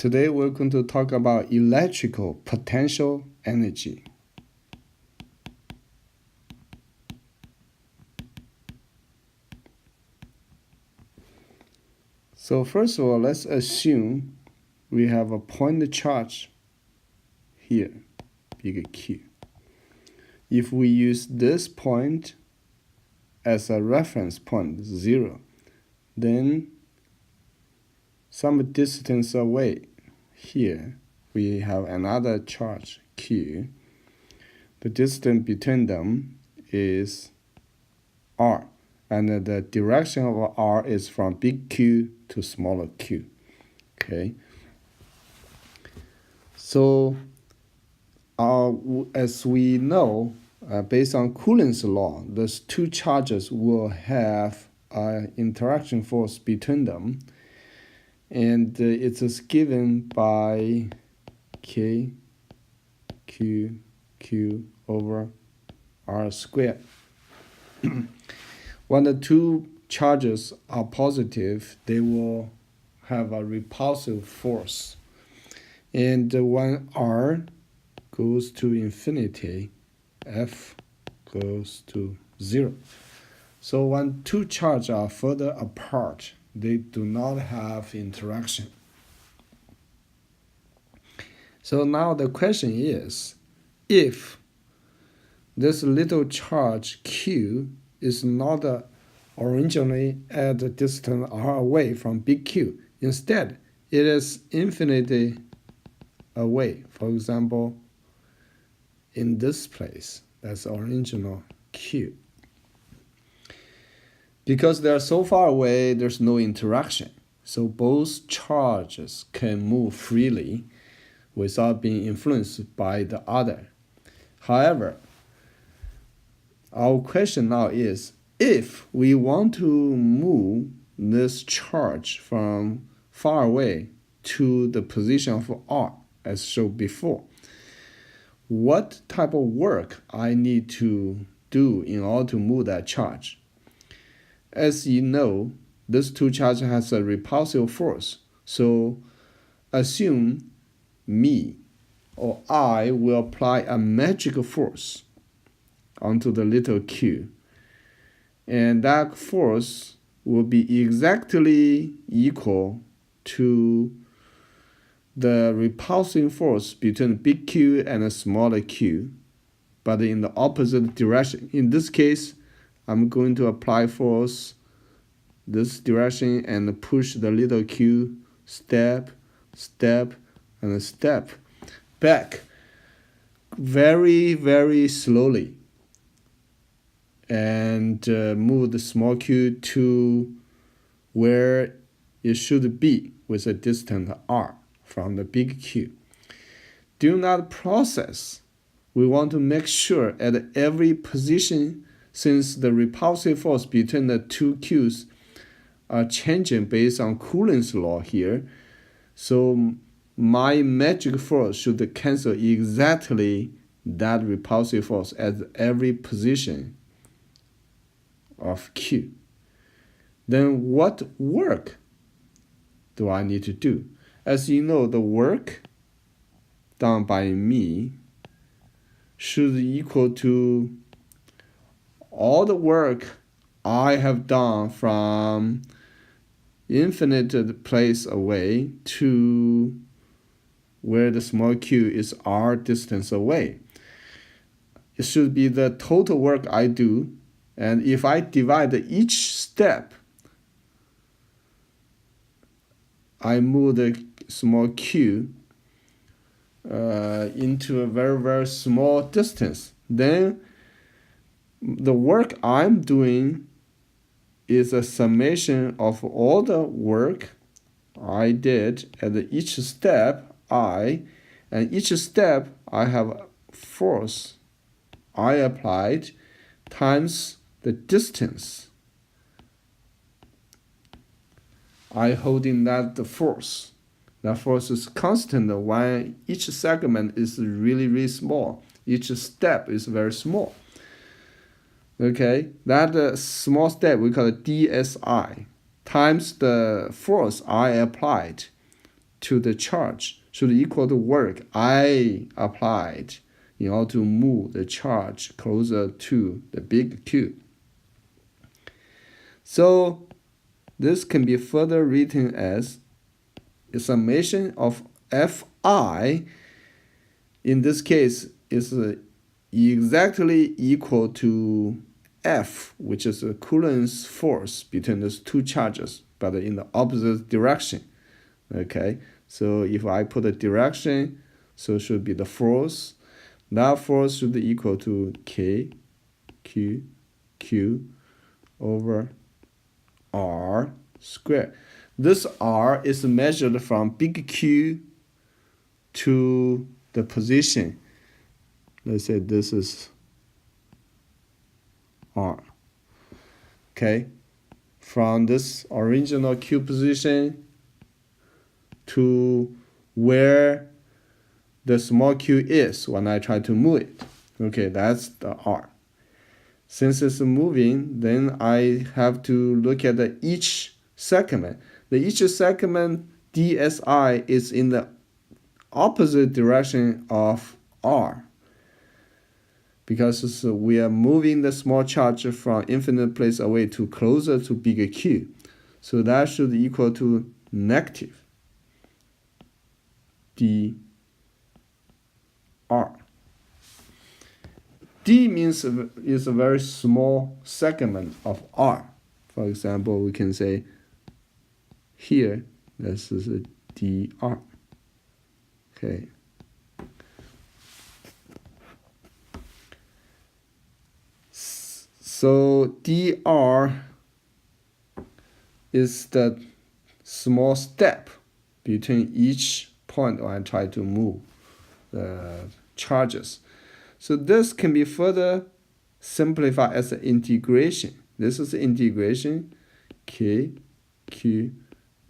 Today we're going to talk about electrical potential energy. So first of all, let's assume we have a point charge here, big Q. If we use this point as a reference point, 0, then some distance away here we have another charge Q. The distance between them is R, and the direction of R is from big Q to smaller q. Okay. So as we know, based on Coulomb's law, those two charges will have an interaction force between them, and it is given by K Q Q over R squared. When the two charges are positive, they will have a repulsive force. And when R goes to infinity, F goes to 0. So when two charges are further apart, they do not have interaction. So now the question is, if this little charge Q is not originally at a distance r away from big Q, instead it is infinity away, for example in this place, that's original Q. Because they are so far away, there's no interaction, so both charges can move freely without being influenced by the other. However, our question now is, if we want to move this charge from far away to the position of R, as shown before, what type of work I need to do in order to move that charge? As you know, this two charges has a repulsive force, so assume me or I will apply a magic force onto the little q, and that force will be exactly equal to the repulsive force between big Q and a smaller q, but in the opposite direction. In this case, I'm going to apply force this direction and push the little q step, step, and step back very, very slowly, and move the small q to where it should be with a distance r from the big Q. During that process, we want to make sure at every position, since the repulsive force between the two Q's are changing based on Coulomb's law here, so my magic force should cancel exactly that repulsive force at every position of Q. Then what work do I need to do? As you know, the work done by me should equal to all the work I have done from infinite place away to where the small q is r distance away. It should be the total work I do, and if I divide each step, I move the small q into a very, very small distance, then the work I'm doing is a summation of all the work I did at each step I, and each step I have force I applied times the distance I holding that force. That force is constant when each segment is really, really small. Each step is very small. Okay, that small step we call it DSI times the force I applied to the charge should equal to work I applied in order to move the charge closer to the big Q. So this can be further written as a summation of Fi, in this case, is exactly equal to F, which is a Coulomb's force between those two charges, but in the opposite direction. Okay, so if I put a direction, so it should be the force. That force should be equal to K, Q, Q over R squared. This R is measured from big Q to the position. Let's say this is R. Okay, from this original Q position to where the small q is when I try to move it. Okay, that's the R. Since it's moving, then I have to look at each segment. Each segment dsi is in the opposite direction of R, because we are moving the small charge from infinite place away to closer to bigger Q. So that should equal to negative dr. D means is a very small segment of R. For example, we can say here, this is a dr. Okay. So dr is the small step between each point when I try to move the charges. So this can be further simplified as an integration. This is integration K, Q,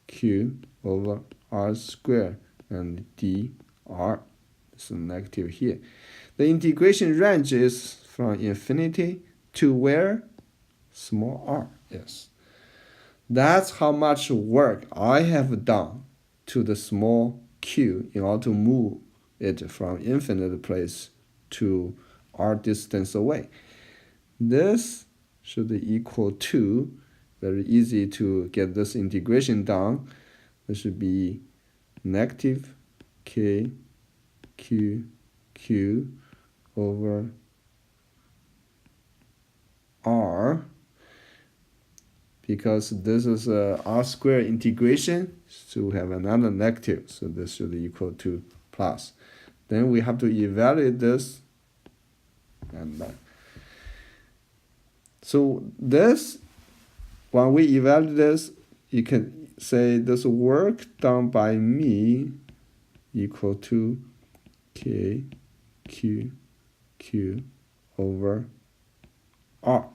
Q over R squared and dr. It's a negative here. The integration range is from infinity to where? Small r. Yes. That's how much work I have done to the small q in order to move it from infinite place to r distance away. This should equal to, very easy to get this integration done, this should be negative k q q over r, because this is a r squared integration, so we have another negative, so this should equal to plus. Then we have to evaluate this, and so this, when we evaluate this, you can say this work done by me equal to k q q over r.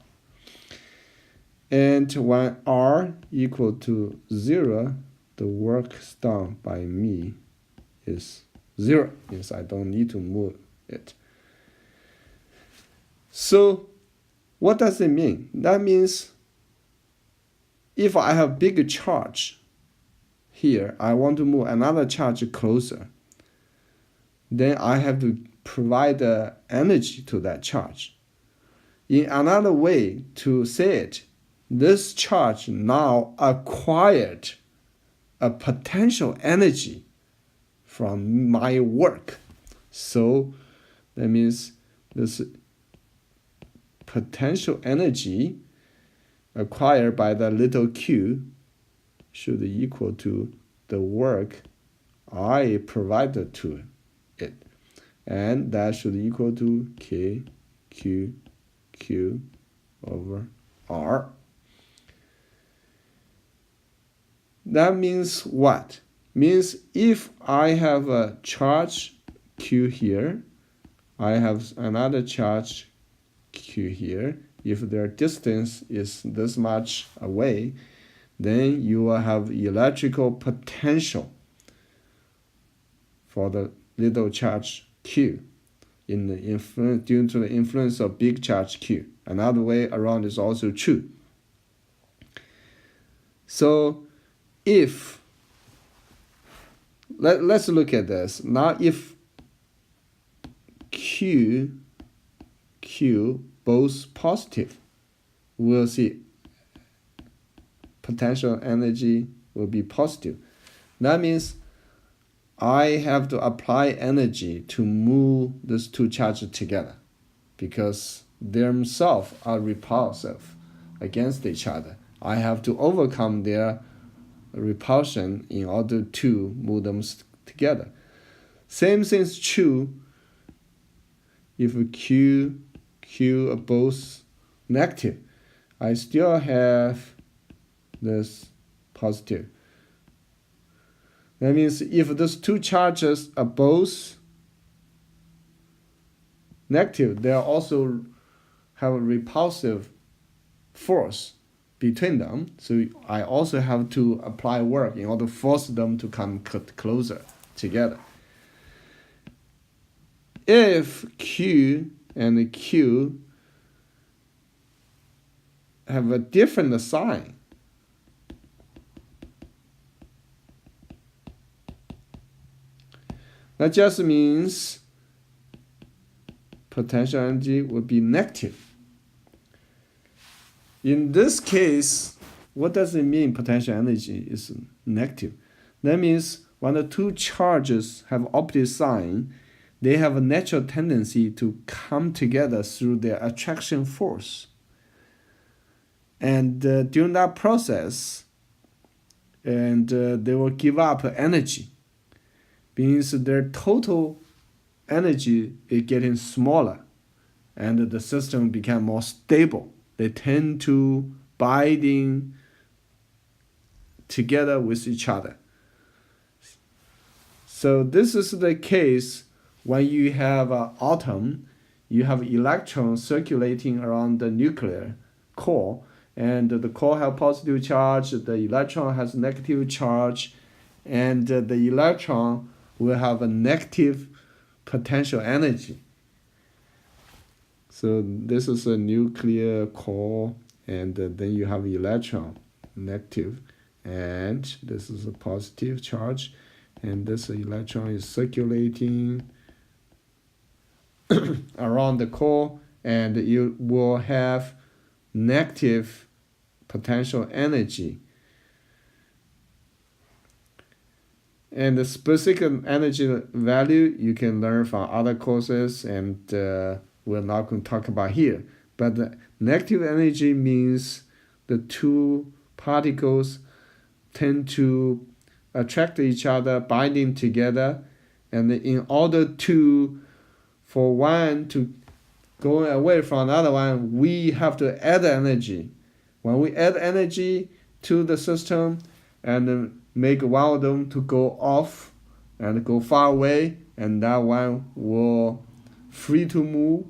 And when r equal to 0, the work done by me is 0, means I don't need to move it. So what does it mean? That means if I have bigger charge here, I want to move another charge closer, then I have to provide the energy to that charge. In another way to say it, this charge now acquired a potential energy from my work. So that means this potential energy acquired by the little q should equal to the work I provided to it. And that should equal to k q q over r. That means what? Means if I have a charge q here, I have another charge q here. If their distance is this much away, then you will have electrical potential for the little charge q in the influence, due to the influence of big charge q. Another way around is also true. So if let's look at this. Now if Q both positive, we'll see potential energy will be positive. That means I have to apply energy to move these two charges together because they themselves are repulsive against each other. I have to overcome their repulsion in order to move them together. Same thing is true if Q are both negative. I still have this positive. That means if those two charges are both negative, they also have a repulsive force between them. So I also have to apply work in order to force them to come closer together. If Q and Q have a different sign, that just means potential energy would be negative. In this case, what does it mean potential energy is negative? That means when the two charges have opposite sign, they have a natural tendency to come together through their attraction force. And during that process, they will give up energy. Means their total energy is getting smaller and the system become more stable. They tend to binding together with each other. So this is the case when you have an atom, you have electrons circulating around the nuclear core, and the core has positive charge, the electron has negative charge, and the electron will have a negative potential energy. So this is a nuclear core, and then you have electron, negative, and this is a positive charge, and this electron is circulating around the core, and you will have negative potential energy. And the specific energy value you can learn from other courses, and we're not going to talk about here. But the negative energy means the two particles tend to attract each other, binding together, and in order for one to go away from another one, we have to add energy. When we add energy to the system and make one of them to go off and go far away, and that one will free to move,